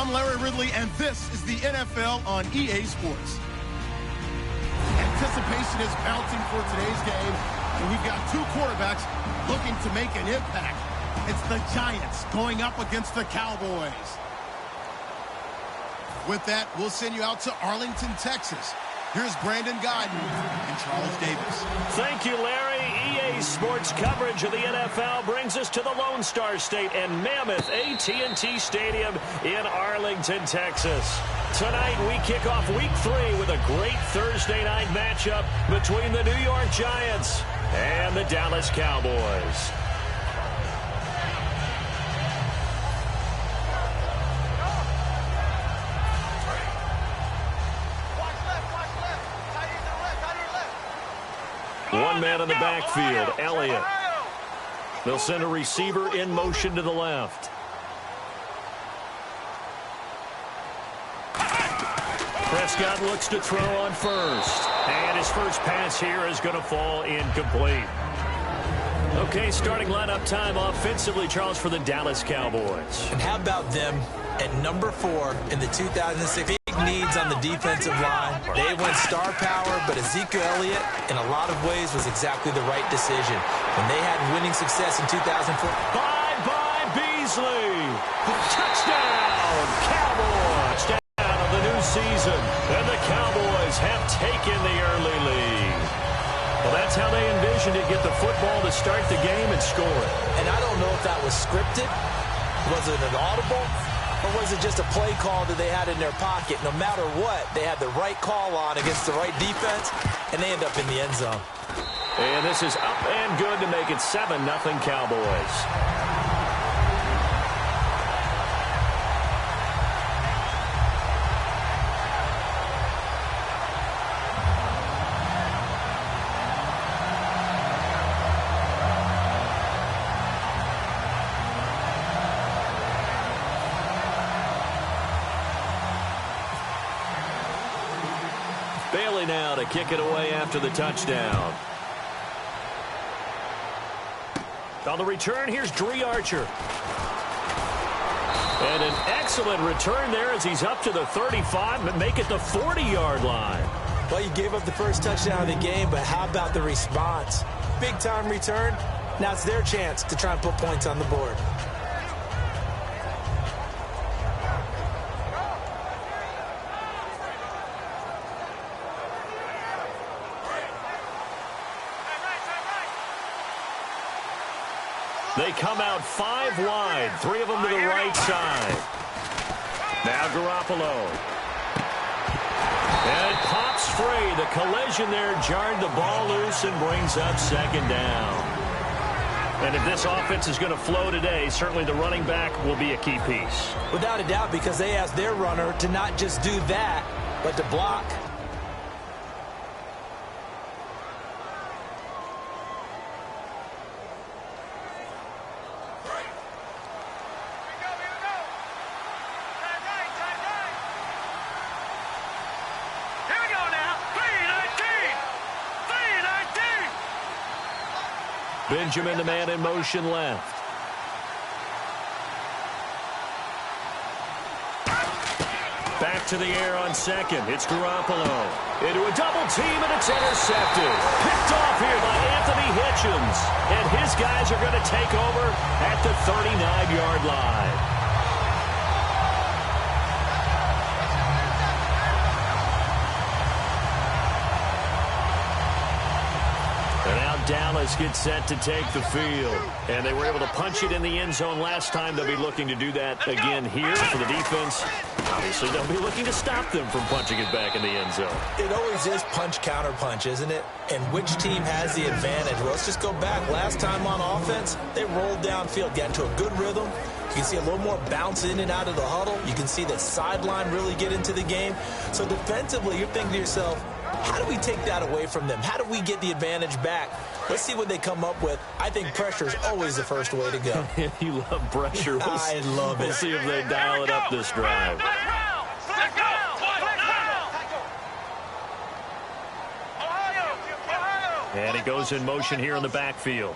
I'm Larry Ridley, and this is the NFL on EA Sports. Anticipation is mounting for today's game, and we've got two quarterbacks looking to make an impact. It's the Giants going up against the Cowboys. With that, we'll send you out to Arlington, Texas. Here's Brandon Guyton and Charles Davis. Thank you, Larry. EA Sports coverage of the NFL brings us to the Lone Star State and mammoth AT&T Stadium in Arlington, Texas. Tonight, we kick off Week 3 with a great Thursday night matchup between the New York Giants and the Dallas Cowboys. One man in the backfield, Elliott. They'll send a receiver in motion to the left. Prescott looks to throw on first. And his first pass here is going to fall incomplete. Okay, starting lineup time offensively, Charles, for the Dallas Cowboys. And how about them at number 4 in the 2006 needs on the defensive line? They went star power, but Ezekiel Elliott, in a lot of ways, was exactly the right decision. When they had winning success in 2004. Bye-bye, Beasley. Touchdown, Cowboys. Touchdown of the new season. And the Cowboys have taken the early lead. Well, that's how they envisioned it, get the football to start the game and score it. And I don't know if that was scripted. Was it an audible? Or was it just a play call that they had in their pocket? No matter what, they had the right call on against the right defense, and they end up in the end zone. And this is up and good to make it 7-0 Cowboys. Bailey now to kick it away after the touchdown. On the return, here's Dree Archer. And an excellent return there as he's up to the 35, but make it the 40-yard line. Well, you gave up the first touchdown of the game, but how about the response? Big-time return. Now it's their chance to try and put points on the board. They come out 5 wide, 3 of them to the right side. Now Garoppolo. And it pops free. The collision there jarred the ball loose and brings up second down. And if this offense is going to flow today, certainly the running back will be a key piece. Without a doubt, because they asked their runner to not just do that, but to block. Benjamin, the man in motion left. Back to the air on second. It's Garoppolo. Into a double team, and it's intercepted. Picked off here by Anthony Hitchens. And his guys are going to take over at the 39-yard line. Dallas gets set to take the field. And they were able to punch it in the end zone last time. They'll be looking to do that again here for the defense. Obviously, they'll be looking to stop them from punching it back in the end zone. It always is punch-counter-punch, isn't it? And which team has the advantage? Well, let's just go back. Last time on offense, they rolled downfield, got into a good rhythm. You can see a little more bounce in and out of the huddle. You can see the sideline really get into the game. So defensively, you're thinking to yourself, how do we take that away from them? How do we get the advantage back? Let's see what they come up with. I think pressure is always the first way to go. You love pressure. I love it. We'll see if they dial it up this drive. And he goes in motion here in the backfield.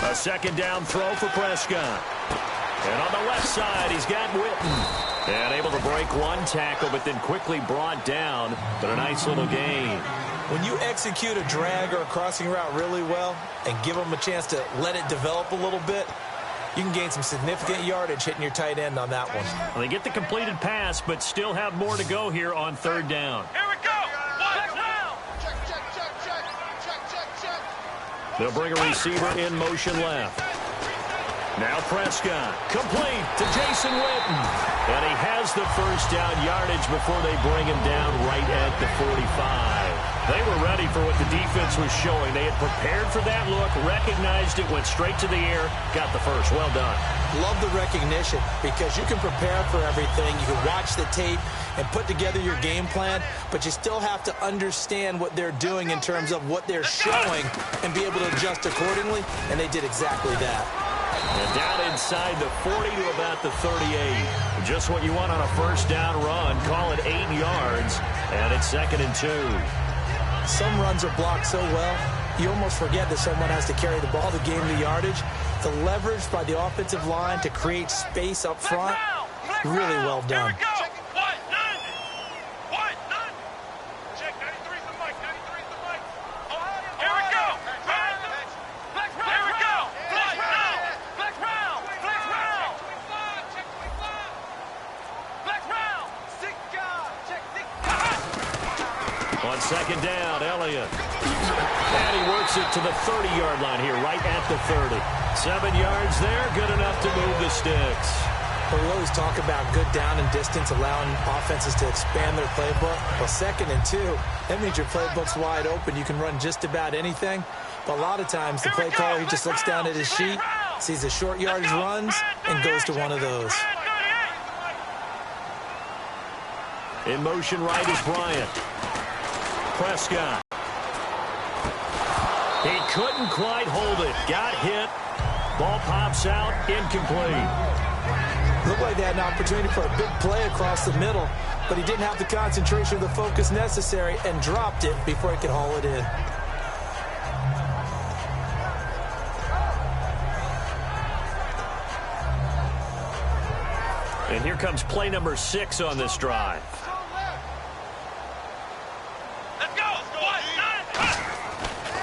A second down throw for Prescott. And on the left side, he's got Witten. And able to break one tackle, but then quickly brought down. But a nice little gain. When you execute a drag or a crossing route really well and give them a chance to let it develop a little bit, you can gain some significant yardage hitting your tight end on that one. Well, they get the completed pass, but still have more to go here on third down. Here we go. They'll bring a receiver in motion left. Now Prescott, complete to Jason Witten. And he has the first down yardage before they bring him down right at the 45. They were ready for what the defense was showing. They had prepared for that look, recognized it, went straight to the air, got the first. Well done. Love the recognition because you can prepare for everything. You can watch the tape and put together your game plan, but you still have to understand what they're doing in terms of what they're showing and be able to adjust accordingly, and they did exactly that. And down inside the 40 to about the 38. Just what you want on a first down run. Call it 8 yards, and it's 2nd and 2. Some runs are blocked so well, you almost forget that someone has to carry the ball to gain the yardage. The leverage by the offensive line to create space up front, really well done. On second down, Elliott. And he works it to the 30-yard line here, right at the 30. 7 yards there, good enough to move the sticks. We always talk about good down and distance, allowing offenses to expand their playbook. Well, 2nd and 2, that means your playbook's wide open. You can run just about anything. But a lot of times, the play caller, he just looks down at his sheet, sees the short yardage runs, and goes to one of those. In motion right is Bryant. Prescott. He couldn't quite hold it. Got hit. Ball pops out. Incomplete. Looked like they had an opportunity for a big play across the middle, but he didn't have the concentration or the focus necessary and dropped it before he could haul it in. And here comes play number 6 on this drive.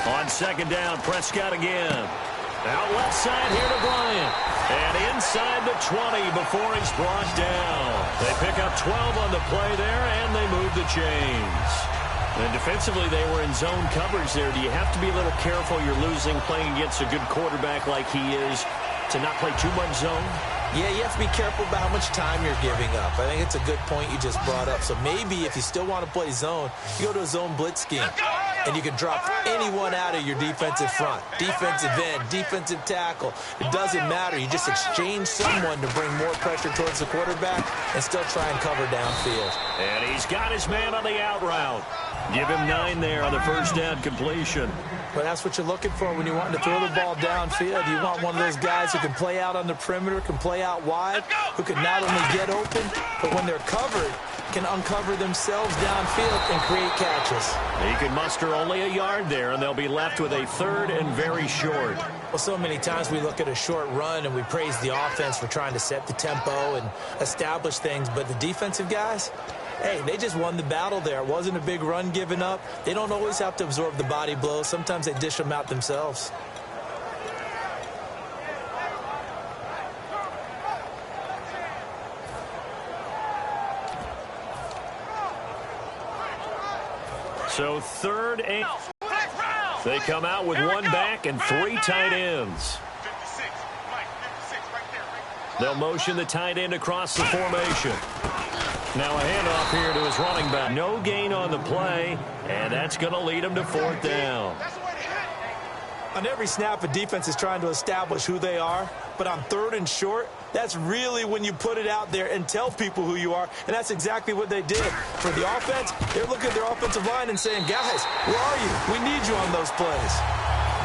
On second down, Prescott again. Out left side here to Bryant. And inside the 20 before he's brought down. They pick up 12 on the play there, and they move the chains. And defensively, they were in zone coverage there. Do you have to be a little careful? You're losing playing against a good quarterback like he is to not play too much zone? Yeah, you have to be careful about how much time you're giving up. I think it's a good point you just brought up. So maybe if you still want to play zone, you go to a zone blitz scheme. And you can drop anyone out of your defensive front. Defensive end, defensive tackle. It doesn't matter. You just exchange someone to bring more pressure towards the quarterback and still try and cover downfield. And he's got his man on the out route. Give him 9 there on the first down completion. But that's what you're looking for when you want to throw the ball downfield. You want one of those guys who can play out on the perimeter, can play out wide, who can not only get open, but when they're covered, can uncover themselves downfield and create catches. He can muster only a yard there, and they'll be left with a 3rd and very short. Well, so many times we look at a short run and we praise the offense for trying to set the tempo and establish things, but the defensive guys, hey, they just won the battle there. It wasn't a big run given up. They don't always have to absorb the body blows. Sometimes they dish them out themselves. So 3rd and... They come out with 1 back and 3 tight ends. They'll motion the tight end across the formation. Now a handoff here to his running back. No gain on the play, and that's going to lead him to 4th down. On every snap, a defense is trying to establish who they are, but on 3rd and short, that's really when you put it out there and tell people who you are, and that's exactly what they did. For the offense, they're looking at their offensive line and saying, guys, where are you? We need you on those plays.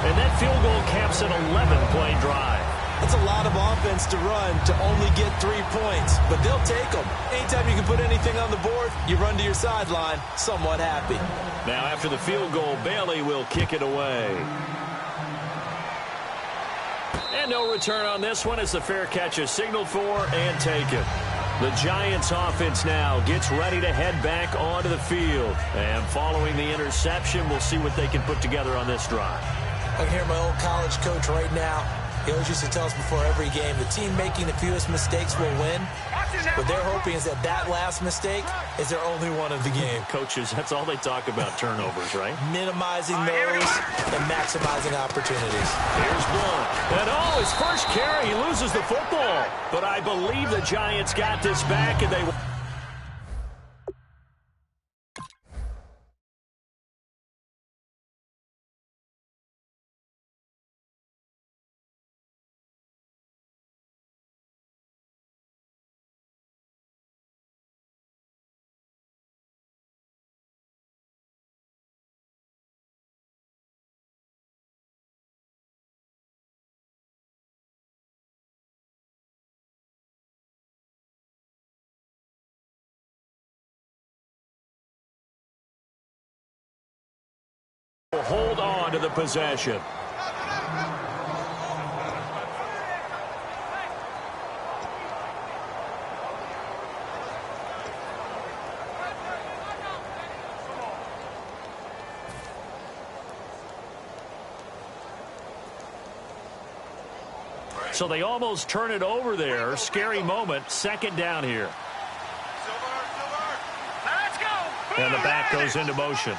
And that field goal caps an 11-play drive. That's a lot of offense to run to only get 3 points, but they'll take them. Anytime you can put anything on the board, you run to your sideline somewhat happy. Now after the field goal, Bailey will kick it away. And no return on this one as the fair catch is signaled for and taken. The Giants offense now gets ready to head back onto the field. And following the interception, we'll see what they can put together on this drive. I can hear my old college coach right now. He always used to tell us before every game, the team making the fewest mistakes will win. What they're hoping is that that last mistake is their only one of the game. Coaches, that's all they talk about, turnovers, right? Minimizing those and maximizing opportunities. Here's one. And his first carry, he loses the football. But I believe the Giants got this back, and they... hold on to the possession. So they almost turn it over there. Scary moment. Second down here. And the back goes into motion.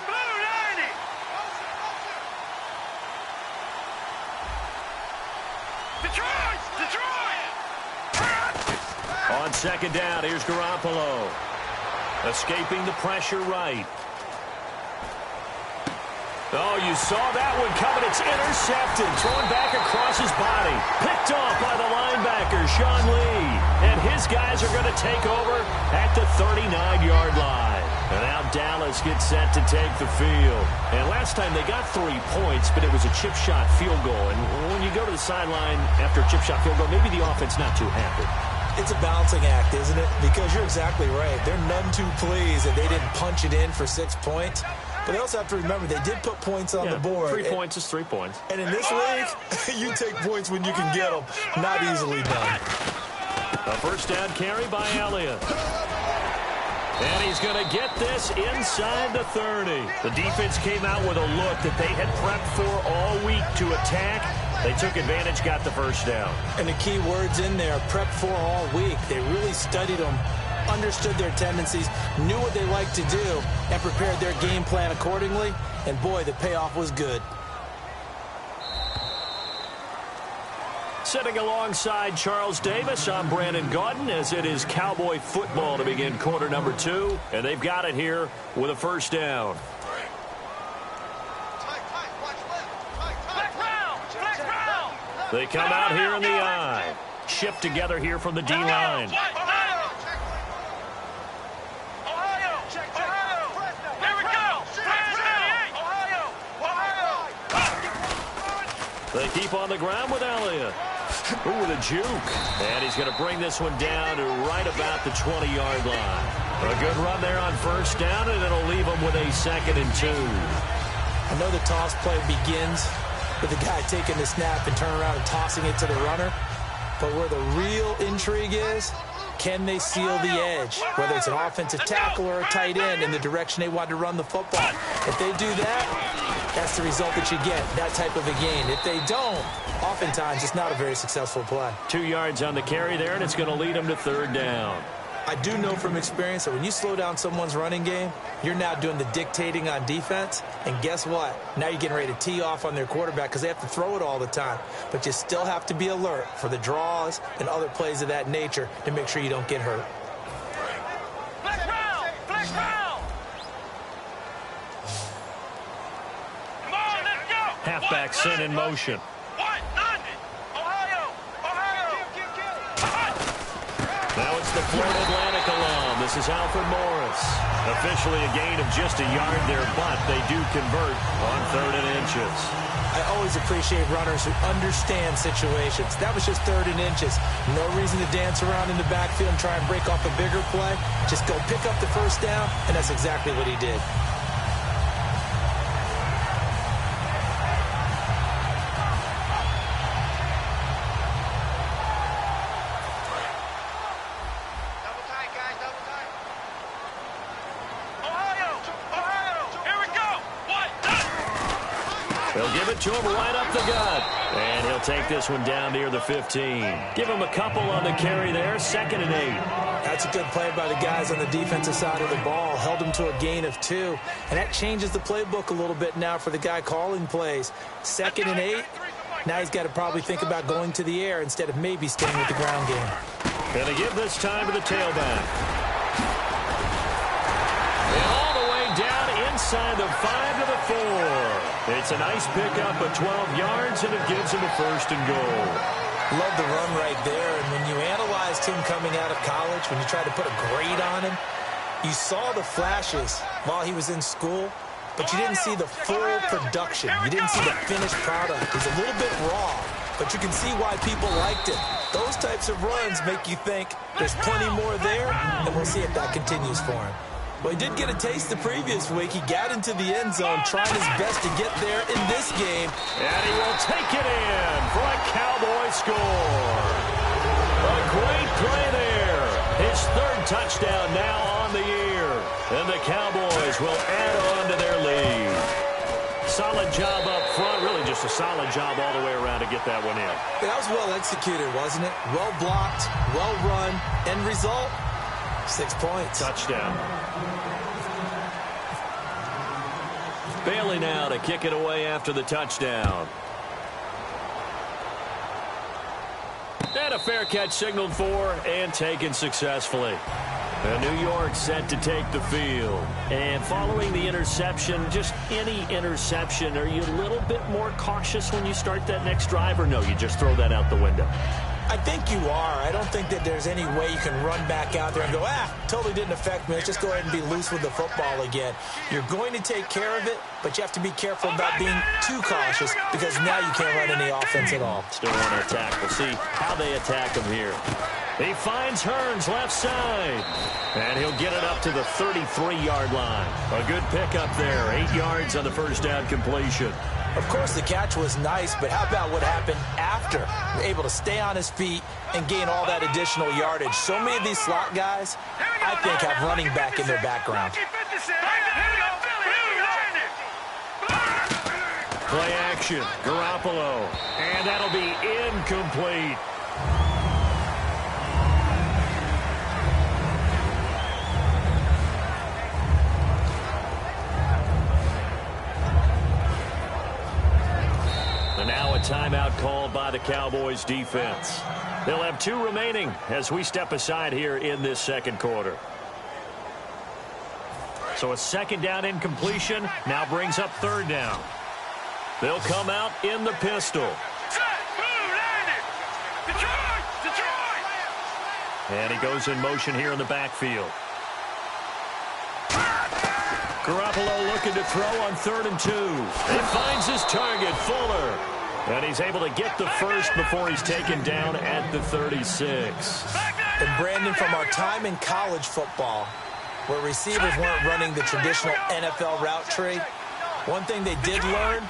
On second down, here's Garoppolo. Escaping the pressure right. Oh, you saw that one coming. It's intercepted. Thrown back across his body. Picked off by the linebacker, Sean Lee. And his guys are going to take over at the 39-yard line. And now Dallas gets set to take the field. And last time they got 3 points, but it was a chip shot field goal. And when you go to the sideline after a chip shot field goal, maybe the offense not too happy. It's a balancing act, isn't it? Because you're exactly right. They're none too pleased that they didn't punch it in for 6 points. But they also have to remember they did put points on the board. 3 points is 3 points. And in this league, you take points when you can get them. Not easily done. A first down carry by Elliott. And he's going to get this inside the 30. The defense came out with a look that they had prepped for all week to attack. They took advantage, got the first down. And the key words in there, prepped for all week. They really studied them, understood their tendencies, knew what they liked to do, and prepared their game plan accordingly. And, boy, the payoff was good. Sitting alongside Charles Davis, I'm Brandon Gaudin, as it is Cowboy football to begin quarter number 2. And they've got it here with a first down. They come out here in the I. Shift together here from the D-line. They keep on the ground with Elliott. Ooh, with a juke. And he's going to bring this one down to right about the 20-yard line. A good run there on first down, and it'll leave him with a 2nd and 2. I know the toss play begins with the guy taking the snap and turning around and tossing it to the runner. But where the real intrigue is, can they seal the edge? Whether it's an offensive tackle or a tight end in the direction they want to run the football. If they do that, that's the result that you get, that type of a gain. If they don't, oftentimes it's not a very successful play. 2 yards on the carry there, and it's going to lead them to third down. I do know from experience that when you slow down someone's running game, you're now doing the dictating on defense. And guess what? Now you're getting ready to tee off on their quarterback because they have to throw it all the time. But you still have to be alert for the draws and other plays of that nature to make sure you don't get hurt. Halfback sent in motion. Now it's the Florida Atlantic alum. This is Alfred Morris. Officially a gain of just a yard there, but they do convert on 3rd and inches. I always appreciate runners who understand situations. That was just 3rd and inches. No reason to dance around in the backfield and try and break off a bigger play. Just go pick up the first down, and that's exactly what he did. They'll give it to him right up the gut. And he'll take this one down near the 15. Give him a couple on the carry there, 2nd and 8. That's a good play by the guys on the defensive side of the ball. Held him to a gain of 2. And that changes the playbook a little bit now for the guy calling plays. 2nd and 8. Now he's got to probably think about going to the air instead of maybe staying with the ground game. Going to give this time to the tailback. And all the way down inside the 5 to the 4. It's a nice pickup of 12 yards, and it gives him a 1st and goal. Love the run right there. And when you analyzed him coming out of college, when you tried to put a grade on him, you saw the flashes while he was in school, but you didn't see the full production. You didn't see the finished product. He's a little bit raw, but you can see why people liked it. Those types of runs make you think there's plenty more there, and we'll see if that continues for him. Well, he did get a taste the previous week. He got into the end zone, trying his best to get there in this game. And he will take it in for a Cowboy score. A great play there. His 3rd touchdown now on the year. And the Cowboys will add on to their lead. Solid job up front. Really just a solid job all the way around to get that one in. That was well executed, wasn't it? Well blocked, well run. End result, 6 points. Touchdown. Bailey now to kick it away after the touchdown. And a fair catch signaled for and taken successfully. And New York set to take the field. And following the interception, just any interception, are you a little bit more cautious when you start that next drive, or no, you just throw that out the window? I think you are. I don't think that there's any way you can run back out there and go, totally didn't affect me. Let's just go ahead and be loose with the football again. You're going to take care of it, but you have to be careful about being too cautious because now you can't run any offense at all. Still want to attack. We'll see how they attack him here. He finds Hearns left side. And he'll get it up to the 33-yard line. A good pickup there. 8 yards on the 1st down completion. Of course, the catch was nice, but how about what happened after? Able to stay on his feet and gain all that additional yardage. So many of these slot guys, I think, have running back in their background. Play action, Garoppolo, and that'll be incomplete. Now a timeout called by the Cowboys defense. They'll have 2 remaining as we step aside here in this 2nd quarter. So a 2nd down incompletion now brings up 3rd down. They'll come out in the pistol. And he goes in motion here in the backfield. Garoppolo looking to throw on 3rd and 2. He finds his target, Fuller. And he's able to get the 1st before he's taken down at the 36. And Brandon, from our time in college football, where receivers weren't running the traditional NFL route tree, one thing they did learn,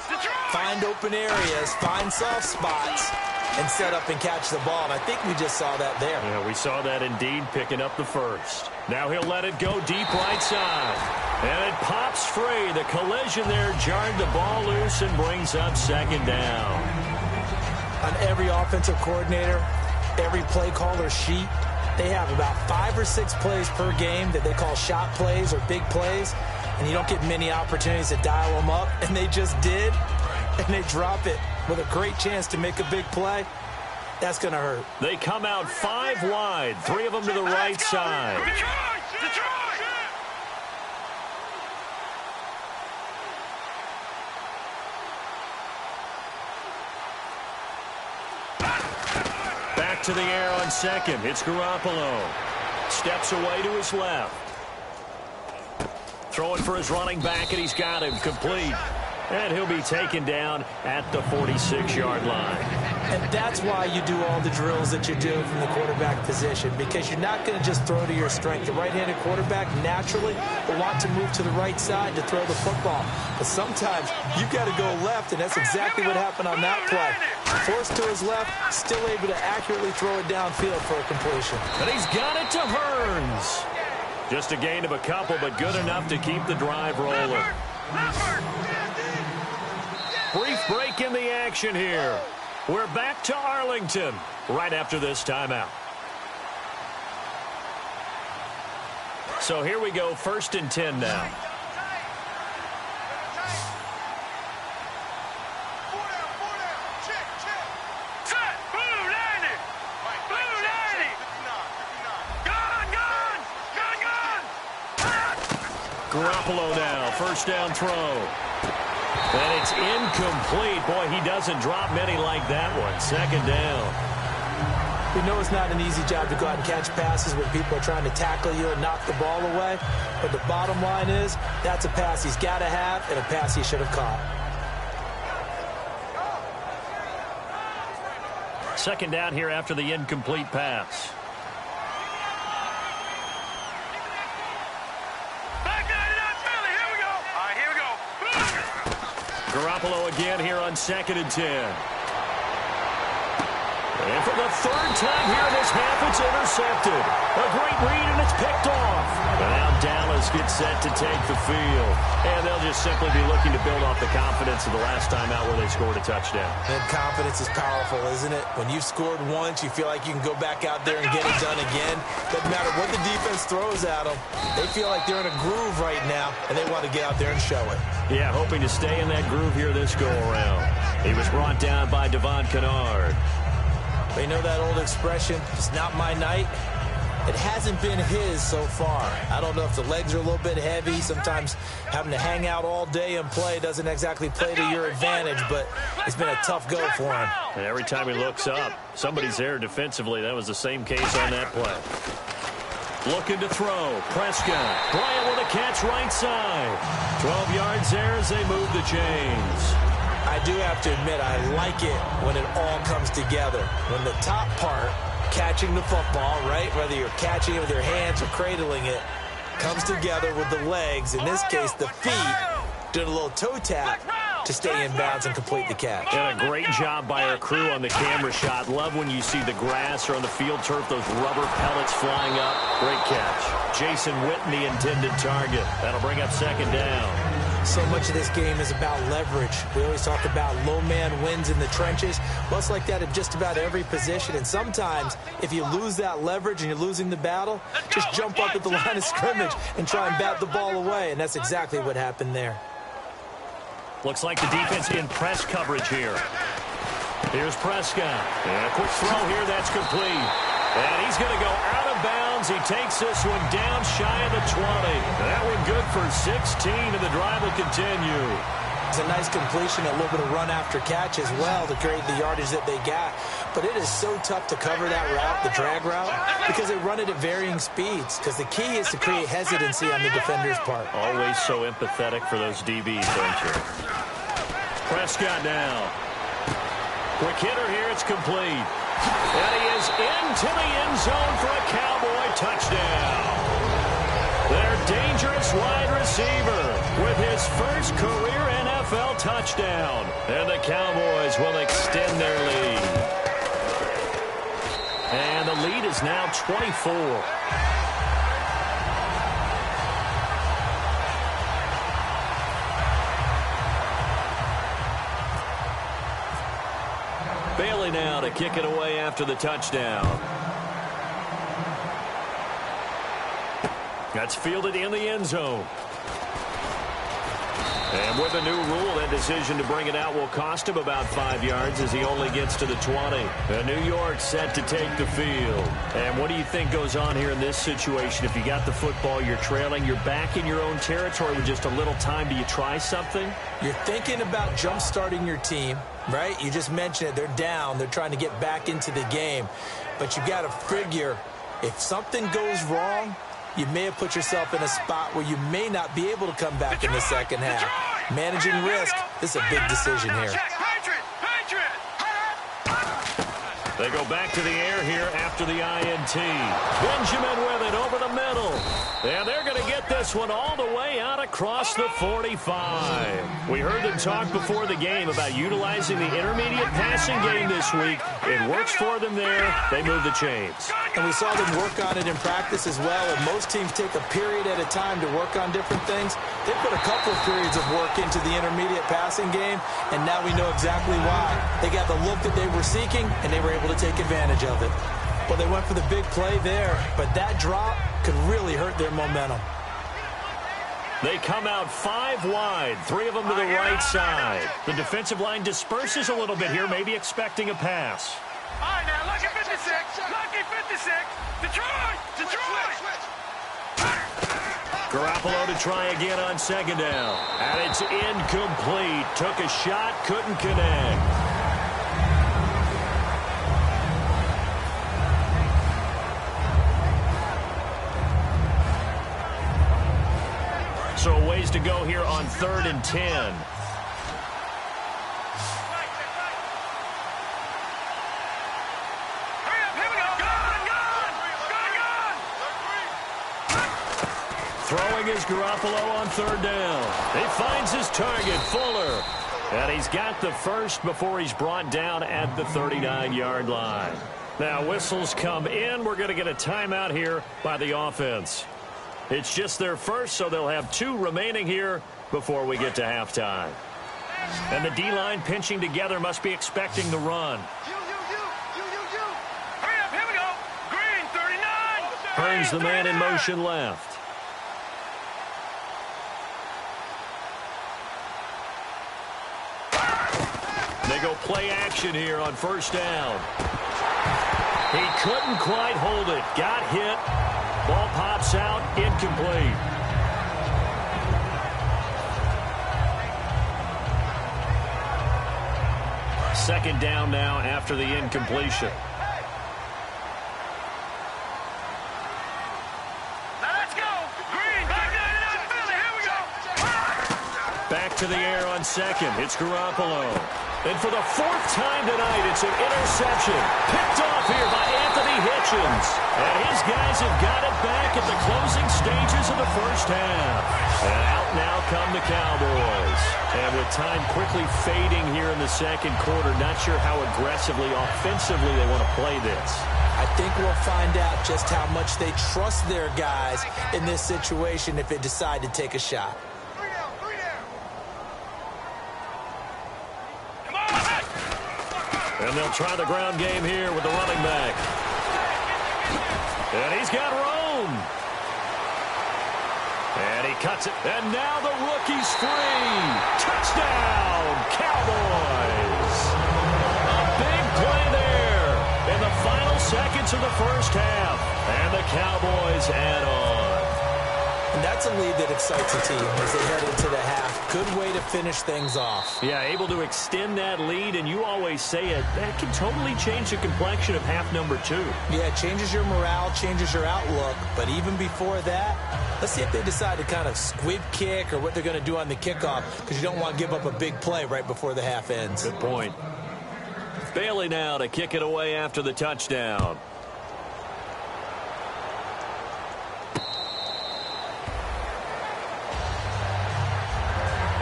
find open areas, find soft spots, and set up and catch the ball. And I think we just saw that there. Yeah, we saw that indeed, picking up the 1st. Now he'll let it go deep right side. And it pops free. The collision there jarred the ball loose and brings up 2nd down. On every offensive coordinator, every play caller sheet, they have about 5 or 6 plays per game that they call shot plays or big plays. And you don't get many opportunities to dial them up. And they just did. And they drop it with a great chance to make a big play. That's going to hurt. They come out 5 wide. 3 of them to the right side. Back to the air on 2nd. It's Garoppolo. Steps away to his left. Throwing for his running back, and he's got him complete. And he'll be taken down at the 46-yard line. And that's why you do all the drills that you do from the quarterback position, because you're not going to just throw to your strength. The right-handed quarterback naturally will want to move to the right side to throw the football. But sometimes you've got to go left, and that's exactly what happened on that play. Forced to his left, still able to accurately throw it downfield for a completion. And he's got it to Hearns. Just a gain of a couple, but good enough to keep the drive rolling. Brief break in the action here. We're back to Arlington right after this timeout. So here we go, 1st and 10 now. Garoppolo now, 1st down throw. And it's incomplete. Boy, he doesn't drop many like that one. 2nd down. We know it's not an easy job to go out and catch passes when people are trying to tackle you and knock the ball away. But the bottom line is, that's a pass he's got to have and a pass he should have caught. 2nd down here after the incomplete pass. Garoppolo again here on 2nd and 10. And for the 3rd time here in this half, it's intercepted. A great read, and it's picked off. And now Dallas gets set to take the field. And they'll just simply be looking to build off the confidence of the last time out where they scored a touchdown. And confidence is powerful, isn't it? When you've scored once, you feel like you can go back out there and get it done again. Doesn't matter what the defense throws at them. They feel like they're in a groove right now, and they want to get out there and show it. Yeah, hoping to stay in that groove here this go-around. He was brought down by Devon Kennard. But you know that old expression, it's not my night? It hasn't been his so far. I don't know if the legs are a little bit heavy. Sometimes having to hang out all day and play doesn't exactly play to your advantage, but it's been a tough go for him. And every time he looks up, somebody's there defensively. That was the same case on that play. Looking to throw. Prescott. Bryant with a catch right side. 12 yards there as they move the chains. I do have to admit, I like it when it all comes together. When the top part, catching the football, right, whether you're catching it with your hands or cradling it, comes together with the legs, in this case the feet, doing a little toe tap to stay in bounds and complete the catch. And a great job by our crew on the camera shot. Love when you see the grass or on the field turf, those rubber pellets flying up. Great catch. Jason Witten, the intended target. That'll bring up 2nd down. So much of this game is about leverage. We always talk about low man wins in the trenches. Well, it's like that at just about every position. And sometimes, if you lose that leverage and you're losing the battle, just jump up at the line of scrimmage and try and bat the ball away. And that's exactly what happened there. Looks like the defense in press coverage here. Here's Prescott. And a quick throw here, that's complete. And he's going to go out of bounds. He takes this one down shy of the 20. That one good for 16, and the drive will continue. It's a nice completion, a little bit of run after catch as well to create the yardage that they got. But it is so tough to cover that route, the drag route, because they run it at varying speeds. Because the key is to create hesitancy on the defender's part. Always so empathetic for those DBs, don't you? Prescott now. Quick hitter here, it's complete. And he is into the end zone for a Cowboy touchdown. Their dangerous wide receiver with his first career NFL touchdown. And the Cowboys will extend their lead. And the lead is now 24. Bailey now to kick it away after the touchdown. That's fielded in the end zone. And with a new rule, that decision to bring it out will cost him about 5 yards as he only gets to the 20. And New York set to take the field. And what do you think goes on here in this situation? If you got the football, you're trailing, you're back in your own territory with just a little time. Do you try something? You're thinking about jump-starting your team, right? You just mentioned it. They're down. They're trying to get back into the game. But you got to figure, if something goes wrong, you may have put yourself in a spot where you may not be able to come back in the second half. Managing risk, this is a big decision here. They go back to the air here after the INT. Benjamin with it over the middle. And they're going to get this one all the way out across the 45. We heard them talk before the game about utilizing the intermediate passing game this week. It works for them there. They move the chains. And we saw them work on it in practice as well. And most teams take a period at a time to work on different things. They put a couple of periods of work into the intermediate passing game, and now we know exactly why. They got the look that they were seeking, and they were able to take advantage of it. Well, they went for the big play there, but that drop could really hurt their momentum. They come out 5 wide, 3 of them to the right side. The defensive line disperses a little bit here, maybe expecting a pass. All right, now, lucky 56, lucky 56, Detroit! Garoppolo to try again on second down. And it's incomplete. Took a shot, couldn't connect. So a ways to go here on 3rd and 10. Throwing is Garoppolo on 3rd down. He finds his target, Fuller. And he's got the first before he's brought down at the 39-yard line. Now whistles come in. We're going to get a timeout here by the offense. It's just their first, so they'll have 2 remaining here before we get to halftime. And the D-line pinching together must be expecting the run. Hurry up, here we go. Green, 39. Burns the man in motion left. They go play action here on 1st down. He couldn't quite hold it. Got hit. Ball pops out, incomplete. Second down now after the incompletion. Now let's go. Green, back Philly, here we go. Back to the air on second. It's Garoppolo. And for the 4th time tonight, it's an interception. Picked off here by Anthony Hitchens. And his guys have got it back at the closing stages of the 1st half. And out now come the Cowboys. And with time quickly fading here in the 2nd quarter, not sure how aggressively, offensively they want to play this. I think we'll find out just how much they trust their guys in this situation if they decide to take a shot. And they'll try the ground game here with the running back. And he's got Rome. And he cuts it. And now the rookie's free. Touchdown, Cowboys. A big play there in the final seconds of the 1st half. And the Cowboys add on. And that's a lead that excites a team as they head into the half. Good way to finish things off. Yeah, able to extend that lead, and you always say it, that can totally change the complexion of half number 2. Yeah, it changes your morale, changes your outlook. But even before that, let's see if they decide to kind of squib kick or what they're going to do on the kickoff, because you don't want to give up a big play right before the half ends. Good point. Bailey now to kick it away after the touchdown.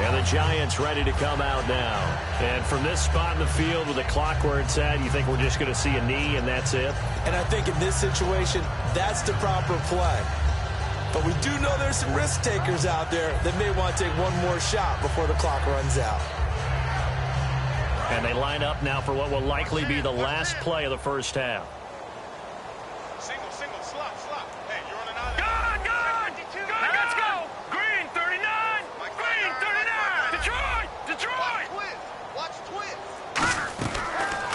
And the Giants ready to come out now. And from this spot in the field with the clock where it's at, you think we're just going to see a knee and that's it? And I think in this situation, that's the proper play. But we do know there's some risk takers out there that may want to take one more shot before the clock runs out. And they line up now for what will likely be the last play of the 1st half. Single, slot. Hey, you're on an island. Gone! Now let's go. Green, 39. Green, 39. Detroit! Watch twins.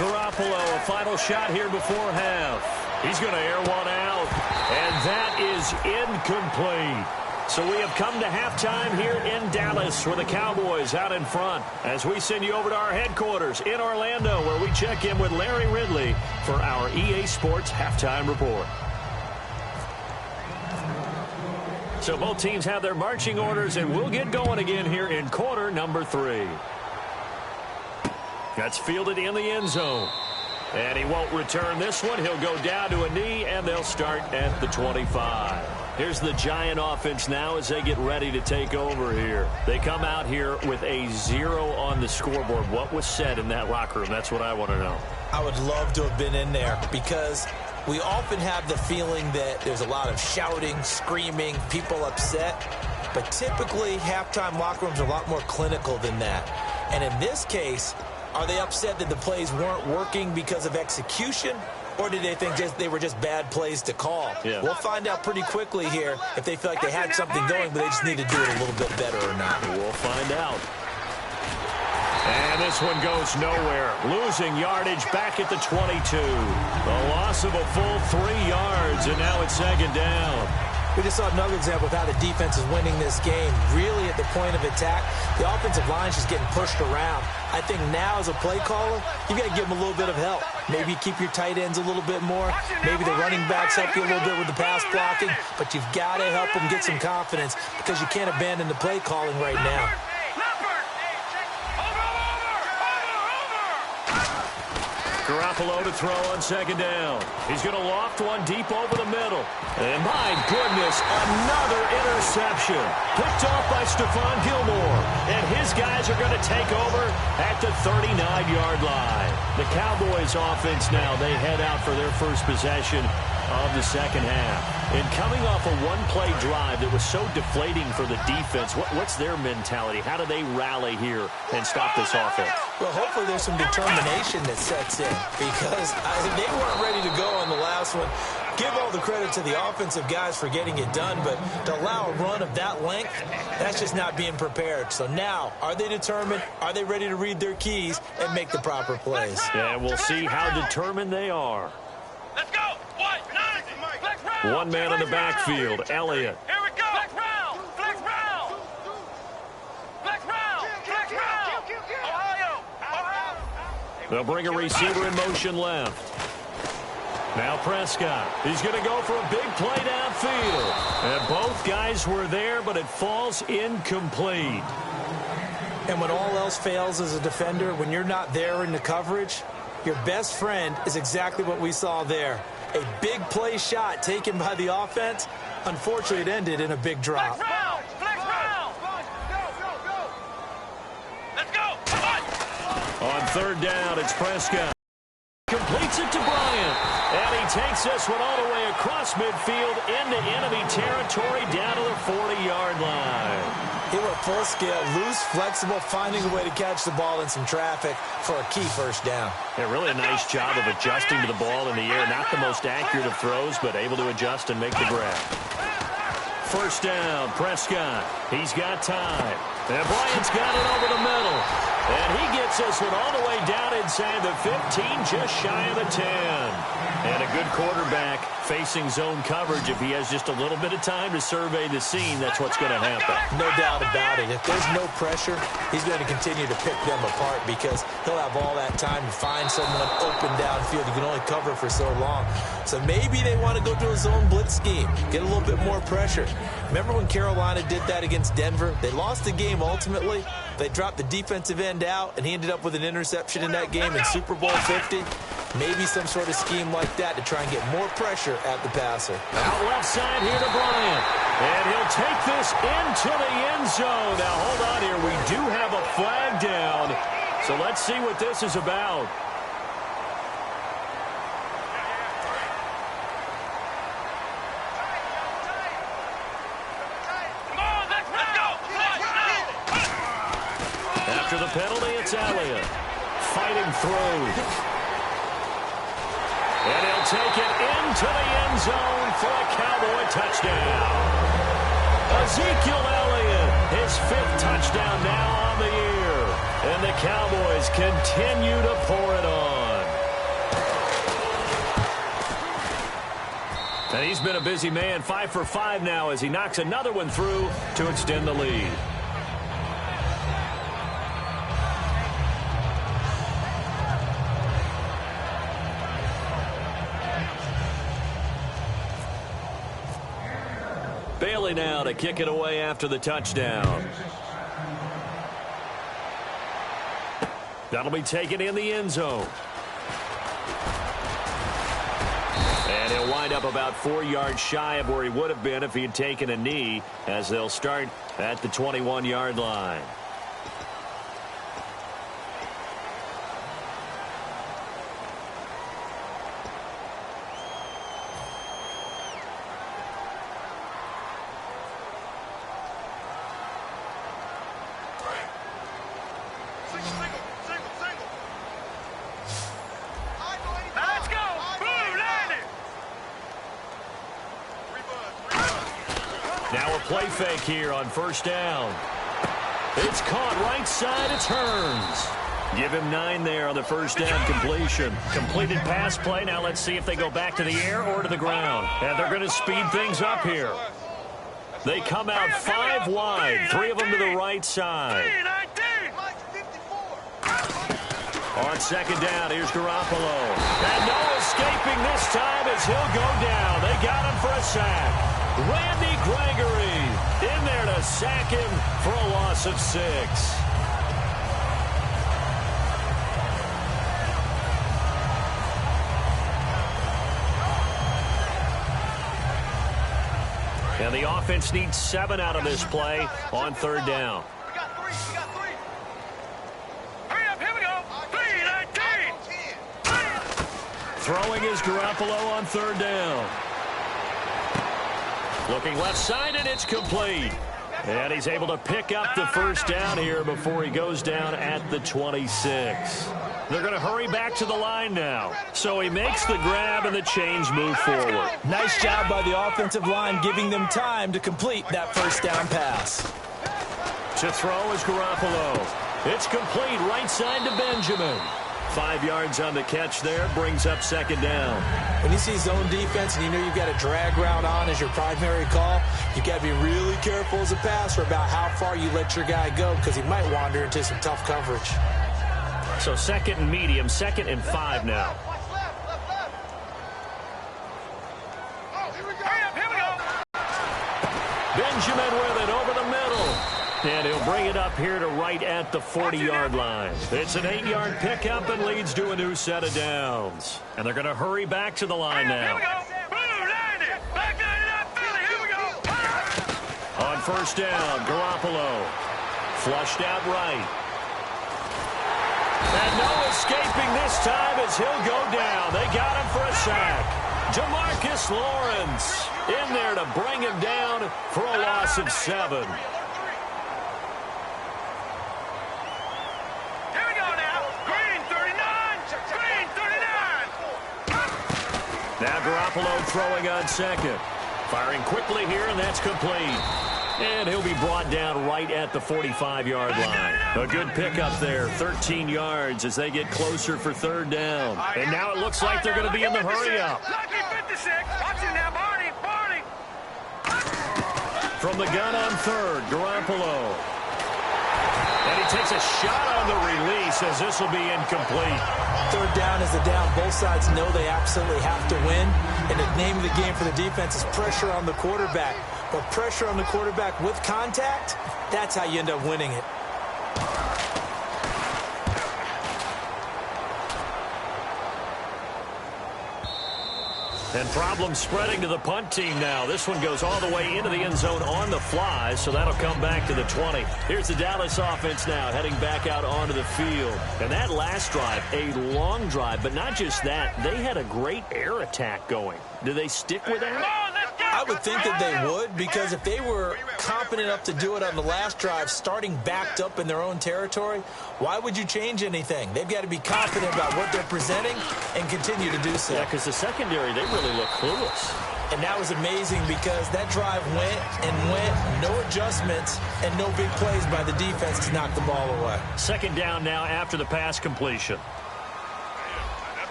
Garoppolo, a final shot here before half. He's going to air one out. And that is incomplete. So we have come to halftime here in Dallas with the Cowboys out in front as we send you over to our headquarters in Orlando where we check in with Larry Ridley for our EA Sports Halftime Report. So both teams have their marching orders and we'll get going again here in quarter number 3. That's fielded in the end zone. And he won't return this one. He'll go down to a knee, and they'll start at the 25. Here's the Giant offense now as they get ready to take over here. They come out here with a 0 on the scoreboard. What was said in that locker room? That's what I want to know. I would love to have been in there because we often have the feeling that there's a lot of shouting, screaming, people upset. But typically, halftime locker rooms are a lot more clinical than that. And in this case, are they upset that the plays weren't working because of execution? Or did they think they were just bad plays to call? Yeah. We'll find out pretty quickly here if they feel like they had something going, but they just need to do it a little bit better or not. We'll find out. And this one goes nowhere. Losing yardage back at the 22. A loss of a full 3 yards, and now it's second down. We just saw another example of how the defense is winning this game. Really at the point of attack, the offensive line is just getting pushed around. I think now as a play caller, you got to give them a little bit of help. Maybe keep your tight ends a little bit more. Maybe the running backs help you a little bit with the pass blocking. But you've got to help them get some confidence because you can't abandon the play calling right now. Garoppolo to throw on second down. He's going to loft one deep over the middle. And my goodness, another interception. Picked off by Stephon Gilmore. And his guys are going to take over at the 39-yard line. The Cowboys offense now, they head out for their first possession of the second half. And coming off a one-play drive that was so deflating for the defense, what's their mentality? How do they rally here and stop this offense? Well, hopefully there's some determination that sets in because they weren't ready to go on the last one. Give all the credit to the offensive guys for getting it done, but to allow a run of that length, that's just not being prepared. So now, are they determined? Are they ready to read their keys and make the proper plays? Yeah, we'll see how determined they are. Let's go. One man in the backfield, Elliott. Here we go. Flex round. Flex round. Flex round. Flex round. Ohio. They'll bring a receiver in motion left. Now Prescott. He's going to go for a big play downfield. And both guys were there, but it falls incomplete. And when all else fails as a defender, when you're not there in the coverage, your best friend is exactly what we saw there. A big play shot taken by the offense. Unfortunately, it ended in a big drop. Flex round. Flex round. Go. Let's go. On third down, it's Prescott. Completes it to Bryant. And he takes this one all the way across midfield into enemy territory down to the 40-yard line. He went full scale, loose, flexible, finding a way to catch the ball in some traffic for a key first down. Yeah, really a nice job of adjusting to the ball in the air. Not the most accurate of throws, but able to adjust and make the grab. First down, Prescott. He's got time. And Bryant's got it over the middle. And he gets this one all the way down inside the 15, just shy of the 10. And a good quarterback facing zone coverage. If he has just a little bit of time to survey the scene, that's what's going to happen. No doubt about it. If there's no pressure, he's going to continue to pick them apart because he'll have all that time to find someone open downfield. You can only cover for so long. So maybe they want to go to a zone blitz scheme, get a little bit more pressure. Remember when Carolina did that against Denver? They lost the game ultimately. They dropped the defensive end out, and he ended up with an interception in that game in Super Bowl 50. Maybe some sort of scheme like that to try and get more pressure at the passer. Out left side here to Bryant. And he'll take this into the end zone. Now, hold on here. We do have a flag down. So let's see what this is about. After the penalty, it's Elliott fighting through. And he'll take it into the end zone for a Cowboy touchdown. Ezekiel Elliott, his 5th touchdown now on the year. And the Cowboys continue to pour it on. And he's been a busy man, 5 for 5 now as he knocks another one through to extend the lead. Bailey now to kick it away after the touchdown. That'll be taken in the end zone. And he'll wind up about 4 yards shy of where he would have been if he had taken a knee, as they'll start at the 21-yard line. Now a play fake here on first down. It's caught right side. It turns. Give him 9 there on the first down completion. Completed pass play. Now let's see if they go back to the air or to the ground. And they're going to speed things up here. They come out 5 wide. 3 of them to the right side. On second down, here's Garoppolo. And no escaping this time as he'll go down. They got him for a sack. Randy Gregory in there to sack him for a loss of 6. And the offense needs 7 out of this play on third down. Hurry up, here we go. 3-19. Throwing is Garoppolo on third down. Looking left side, and it's complete. And he's able to pick up the first down here before he goes down at the 26. They're going to hurry back to the line now. So he makes the grab, and the chains move forward. Nice job by the offensive line giving them time to complete that first down pass. To throw is Garoppolo. It's complete right side to Benjamin. 5 yards on the catch there, brings up second down. When you see zone defense and you know you've got a drag route on as your primary call, you've got to be really careful as a passer about how far you let your guy go because he might wander into some tough coverage. So second and medium, 2nd and 5 now. Benjamin with it over the middle. And he'll bring it up here to right at the 40-yard line. It's an 8-yard pickup and leads to a new set of downs. And they're going to hurry back to the line now. On first down, Garoppolo. Flushed out right. And no escaping this time as he'll go down. They got him for a sack. Demarcus Lawrence in there to bring him down for a loss of 7. Now Garoppolo throwing on second. Firing quickly here, and that's complete. And he'll be brought down right at the 45-yard line. A good pickup there, 13 yards as they get closer for third down. And now it looks like they're going to be in the hurry-up. From the gun on third, Garoppolo. And he takes a shot on the release as this will be incomplete. Third down is the down. Both sides know they absolutely have to win. And the name of the game for the defense is pressure on the quarterback. But pressure on the quarterback with contact, that's how you end up winning it. And problems spreading to the punt team now. This one goes all the way into the end zone on the fly, so that'll come back to the 20. Here's the Dallas offense now heading back out onto the field. And that last drive, a long drive, but not just that. They had a great air attack going. Do they stick with that? I would think that they would, because if they were confident enough to do it on the last drive, starting backed up in their own territory, why would you change anything? They've got to be confident about what they're presenting and continue to do so. Yeah, because the secondary, they really look clueless. And that was amazing because that drive went and went, no adjustments, and no big plays by the defense to knock the ball away. Second down now after the pass completion.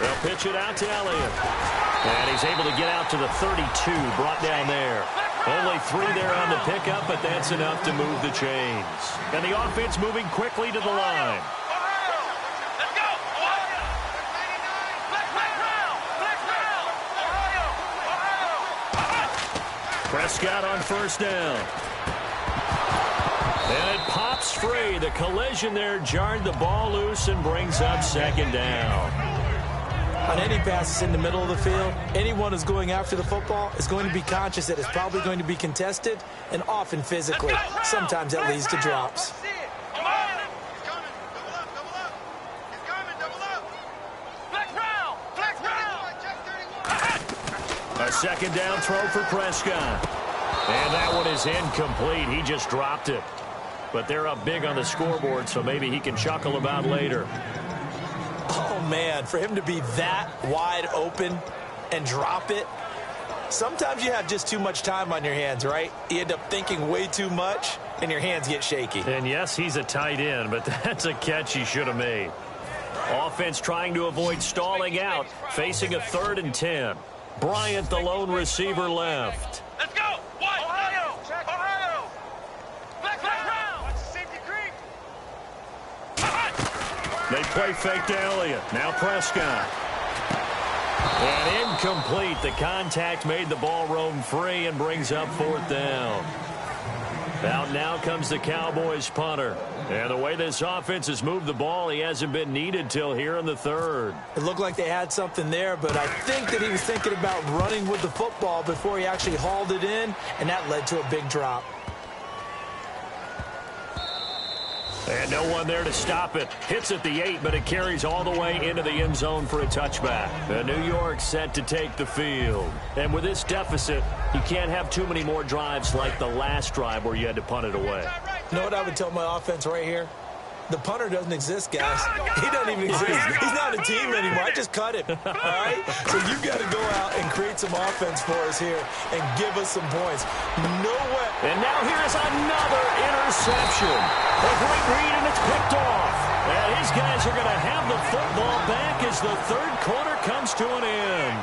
They'll pitch it out to Elliott. And he's able to get out to the 32, brought down there. Only 3 there on the pickup, but that's enough to move the chains. And the offense moving quickly to the line. Prescott on first down. And it pops free. The collision there jarred the ball loose and brings up second down. On any passes in the middle of the field, anyone who's going after the football is going to be conscious that it's probably going to be contested and often physically. Sometimes that leads to drops. A second down throw for Prescott. And that one is incomplete. He just dropped it. But they're up big on the scoreboard, so maybe he can chuckle about later. Oh, man, for him to be that wide open and drop it, sometimes you have just too much time on your hands, right? You end up thinking way too much, and your hands get shaky. And, yes, he's a tight end, but that's a catch he should have made. Offense trying to avoid stalling out, facing a 3rd and 10. Bryant, the lone receiver, left. Let's go! What? Ohio! Ohio! Black round! Watch the safety creep! They play fake to Elliott. Now Prescott. And incomplete. The contact made the ball roam free and brings up 4th down. Out now comes the Cowboys punter. And the way this offense has moved the ball, he hasn't been needed till here in the 3rd. It looked like they had something there, but I think that he was thinking about running with the football before he actually hauled it in, and that led to a big drop. And no one there to stop it. Hits at the 8, but it carries all the way into the end zone for a touchback. And New York set to take the field. And with this deficit, you can't have too many more drives like the last drive where you had to punt it away. You know what I would tell my offense right here? The punter doesn't exist, guys. He doesn't even exist. He's not a team anymore. I just cut him. All right? So you got to go out and create some offense for us here and give us some points. No way. And now here's another interception. A great read, and it's picked off. And his guys are going to have the football back as the 3rd quarter comes to an end.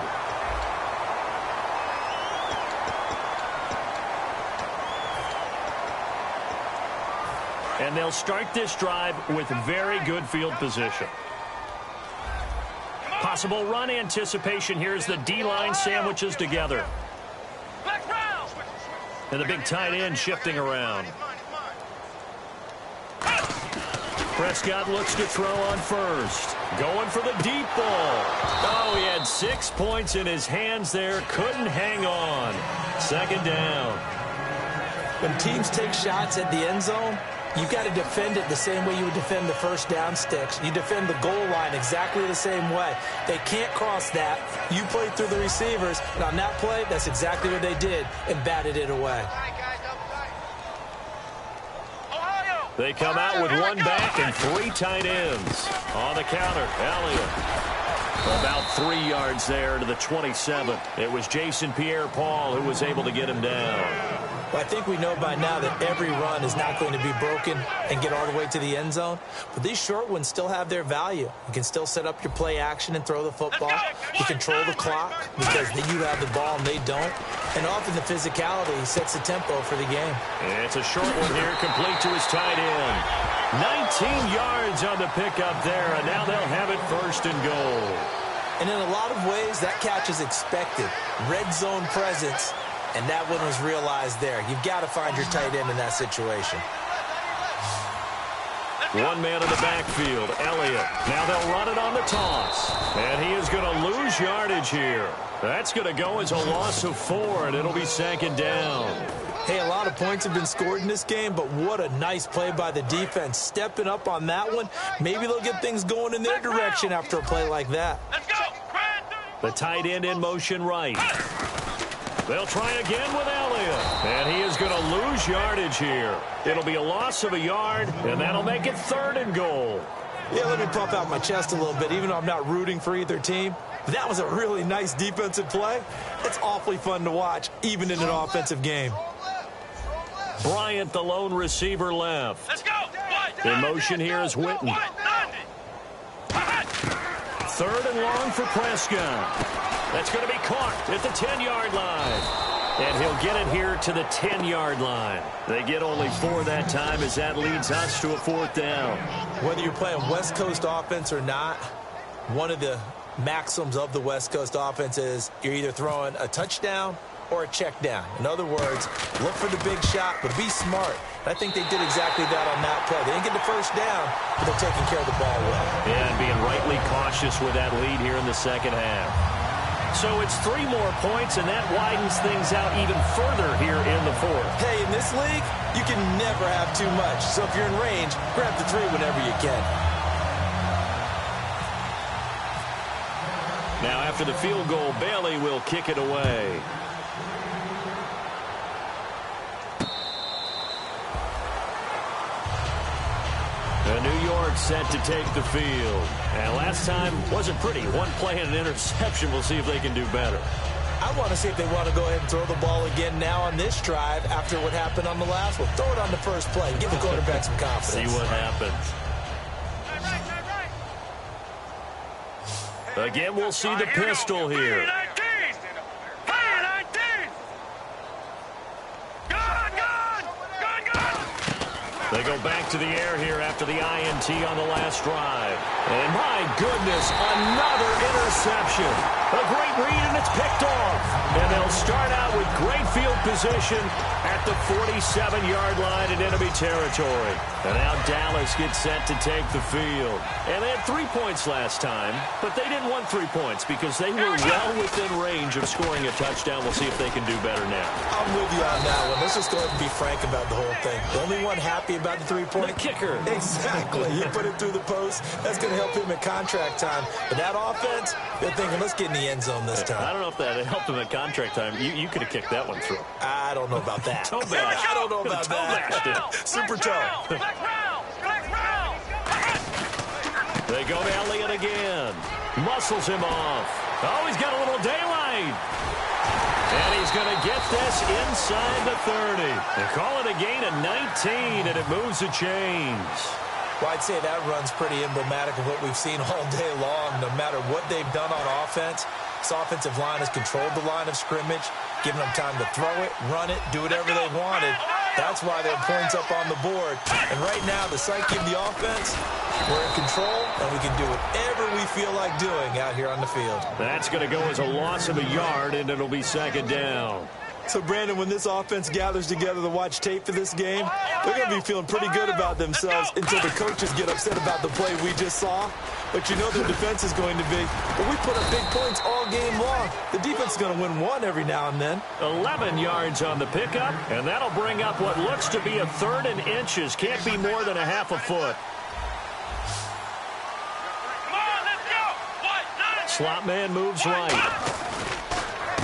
And they'll start this drive with very good field position. Possible run anticipation here as the D-line sandwiches together. And the big tight end shifting around. Prescott looks to throw on first. Going for the deep ball. Oh, he had 6 points in his hands there. Couldn't hang on. 2nd down. When teams take shots at the end zone, you've got to defend it the same way you would defend the first down sticks. You defend the goal line exactly the same way. They can't cross that. You play through the receivers, and on that play, that's exactly what they did and batted it away. They come out with 1 back and 3 tight ends. On the counter, Elliott. About 3 yards there to the 27. It was Jason Pierre-Paul who was able to get him down. Well, I think we know by now that every run is not going to be broken and get all the way to the end zone. But these short ones still have their value. You can still set up your play action and throw the football. You control the clock because you have the ball and they don't. And often the physicality sets the tempo for the game. It's a short one here, complete to his tight end. 19 yards on the pickup there, and now they'll have it 1st and goal. And in a lot of ways, that catch is expected. Red zone presence. And that one was realized there. You've got to find your tight end in that situation. 1 man in the backfield, Elliott. Now they'll run it on the toss. And he is going to lose yardage here. That's going to go as a loss of 4, and it'll be 2nd down. Hey, a lot of points have been scored in this game, but what a nice play by the defense. Stepping up on that one. Maybe they'll get things going in their direction after a play like that. Let's go! The tight end in motion right. They'll try again with Elliott. And he is going to lose yardage here. It'll be a loss of a yard, and that'll make it 3rd and goal. Yeah, let me puff out my chest a little bit, even though I'm not rooting for either team. That was a really nice defensive play. It's awfully fun to watch, even in an offensive game. Bryant, the lone receiver, left. Let's go! In motion here is Witten. 3rd and long for Prescott. That's going to be caught at the 10-yard line. And he'll get it here to the 10-yard line. They get only 4 that time as that leads us to a 4th down. Whether you're playing West Coast offense or not, one of the maxims of the West Coast offense is you're either throwing a touchdown or a check down. In other words, look for the big shot, but be smart. I think they did exactly that on that play. They didn't get the first down, but they're taking care of the ball well. Yeah, and being rightly cautious with that lead here in the second half. So it's 3 more points, and that widens things out even further here in the fourth. Hey, in this league, you can never have too much. So if you're in range, grab the 3 whenever you can. Now, after the field goal, Bailey will kick it away. New York set to take the field. And last time wasn't pretty. One play and an interception. We'll see if they can do better. I want to see if they want to go ahead and throw the ball again now on this drive after what happened on the last one. Throw it on the first play. Give the quarterback some confidence. See what happens. Again, we'll see the pistol here. They go back to the air here after the INT on the last drive. And my goodness, another interception. A great read, and it's picked off. And they'll start out with great field position at the 47-yard line in enemy territory. And now Dallas gets set to take the field. And they had 3 points last time, but they didn't want 3 points because they were well within range of scoring a touchdown. We'll see if they can do better now. I'm with you on that one. Let's just go ahead and be frank about the whole thing. The only one happy about the 3-point? The kicker. Exactly. You put it through the post. That's going to help him at contract time. But that offense, they're thinking, let's get in the end zone this time. I don't know if that helped him at contract time. You could have kicked that one through. I don't know about that. Toe bash. I don't know about that. Super toe. They go to Elliott again. Muscles him off. Oh, he's got a little daylight. And he's going to get this inside the 30. They call it a gain of 19, and it moves the chains. Well, I'd say that run's pretty emblematic of what we've seen all day long. No matter what they've done on offense, this offensive line has controlled the line of scrimmage, giving them time to throw it, run it, do whatever they wanted. That's why they're points up on the board. And right now, the psyche of the offense, we're in control, and we can do whatever we feel like doing out here on the field. That's going to go as a loss of a yard, and it'll be second down. So, Brandon, when this offense gathers together to watch tape for this game, they're going to be feeling pretty good about themselves until the coaches get upset about the play we just saw. But you know their defense is going to be, well, we put up big points all game long. The defense is going to win one every now and then. 11 yards on the pickup, and that'll bring up what looks to be a 3rd and inches. Can't be more than a half a foot. Slot man moves right.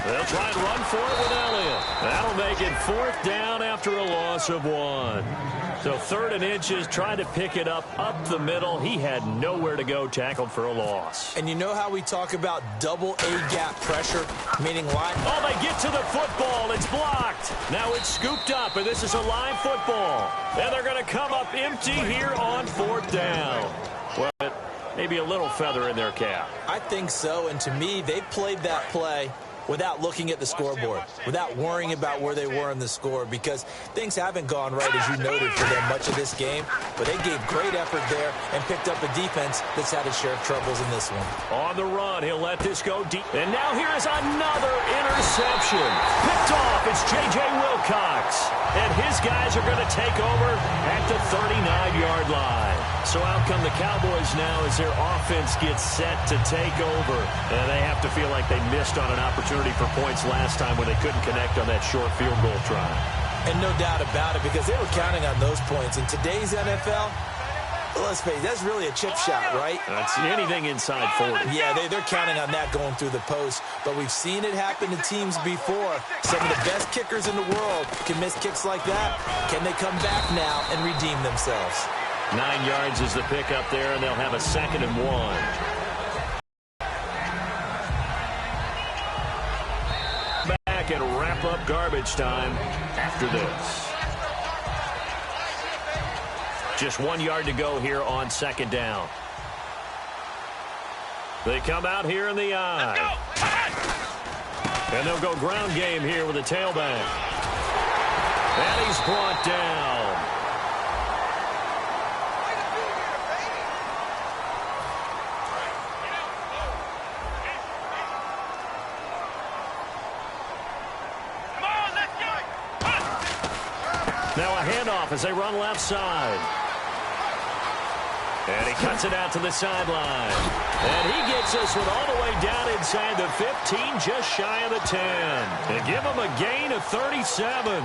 They'll try and run for it with Elliott. That'll make it 4th down after a loss of 1. So 3rd and inches, trying to pick it up the middle. He had nowhere to go, tackled for a loss. And you know how we talk about double A-gap pressure, meaning line? Oh, they get to the football. It's blocked. Now it's scooped up, and this is a live football. And they're going to come up empty here on 4th down. Well, maybe a little feather in their cap. I think so, and to me, they played that play without looking at the scoreboard, without worrying about where they were in the score, because things haven't gone right, as you noted, for them much of this game. But they gave great effort there and picked up a defense that's had its share of troubles in this one. On the run, he'll let this go deep. And now here is another interception. Picked off, it's J.J. Wilcox. And his guys are going to take over at the 39-yard line. So out come the Cowboys now as their offense gets set to take over. And they have to feel like they missed on an opportunity for points last time when they couldn't connect on that short field goal try. And no doubt about it, because they were counting on those points. In today's NFL, let's face it, that's really a chip shot, right? That's anything inside 40. Yeah, they're counting on that going through the post. But we've seen it happen to teams before. Some of the best kickers in the world can miss kicks like that. Can they come back now and redeem themselves? 9 yards is the pickup there, and they'll have a 2nd and 1. And wrap up garbage time after this. Just 1 yard to go here on 2nd down. They come out here in the eye. And they'll go ground game here with a tailback. And he's brought down. Now a handoff as they run left side. And he cuts it out to the sideline. And he gets this one all the way down inside the 15, just shy of the 10. And give him a gain of 37.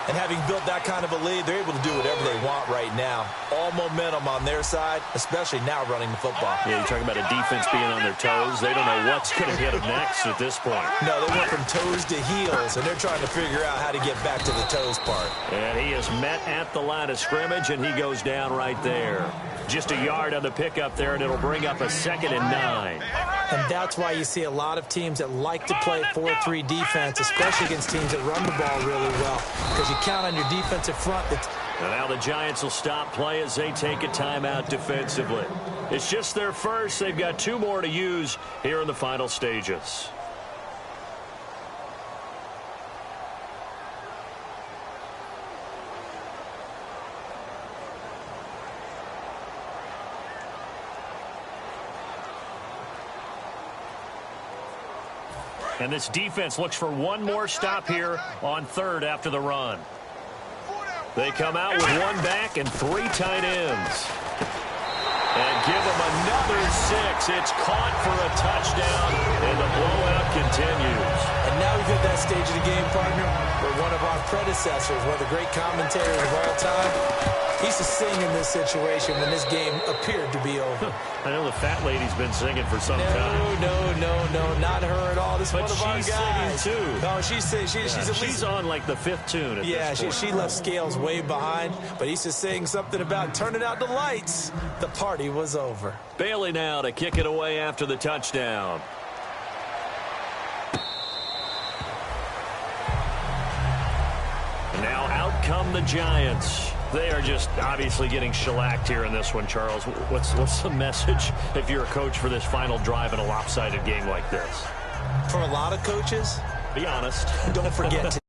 And having built that kind of a lead, they're able to do whatever they want right now. All momentum on their side, especially now running the football. Yeah, you're talking about a defense being on their toes. They don't know what's going to hit them next at this point. No, they went from toes to heels, and they're trying to figure out how to get back to the toes part. And he is met at the line of scrimmage, and he goes down right there. Just a yard on the pickup there, and it'll bring up a 2nd and 9. And that's why you see a lot of teams that like to play 4-3 defense, especially against teams that run the ball really well, because you count on your defensive front. And now the Giants will stop play as they take a timeout defensively. It's just their first. They've got 2 more to use here in the final stages. And this defense looks for one more stop here on 3rd after the run. They come out with 1 back and 3 tight ends. And give them another 6. It's caught for a touchdown, and the blowout continues. And now we've hit that stage of the game, partner, where one of our predecessors, one of the great commentators of all time, he used to sing in this situation when this game appeared to be over. I know the fat lady's been singing for some time. No, not her at all. This is one of our guys. She's singing, too. No, she's on, like, the 5th tune at this point. She left Scales way behind, but he used to sing something about turning out the lights. The party was over. Bailey now to kick it away after the touchdown. And now out come the Giants. They are just obviously getting shellacked here in this one, Charles. What's the message if you're a coach for this final drive in a lopsided game like this? For a lot of coaches, be honest. Don't forget to